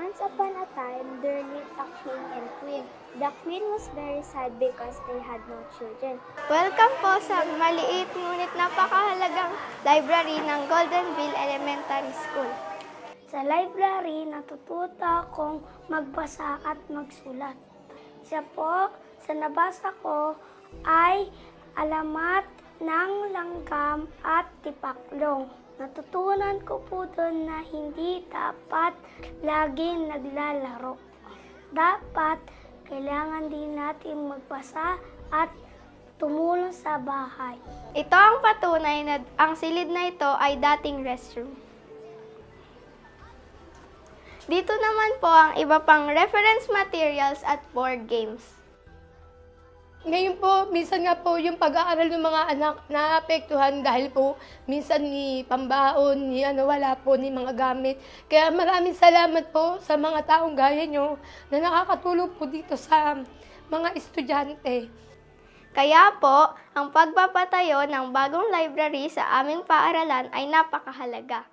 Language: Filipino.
Once upon a time, there lived a king and queen. The queen was very sad because they had no children. Welcome po sa maliit ngunit napakahalagang library ng Goldenville Elementary School. Sa library, natututo akong magbasa at magsulat. Isa po sa nabasa ko ay alamat ng langgam at tipaklong. Natutunan ko po doon na hindi dapat laging naglalaro. Dapat kailangan din natin magbasa at tumulong sa bahay. Ito ang patunay na ang silid na ito ay dating restroom. Dito naman po ang iba pang reference materials at board games. Ngayon po, minsan nga po yung pag-aaral ng mga anak naapektuhan dahil po minsan ni pambaon, ni wala po ni mga gamit. Kaya maraming salamat po sa mga taong gaya nyo na nakakatulong po dito sa mga estudyante. Kaya po, ang pagpapatayo ng bagong library sa aming paaralan ay napakahalaga.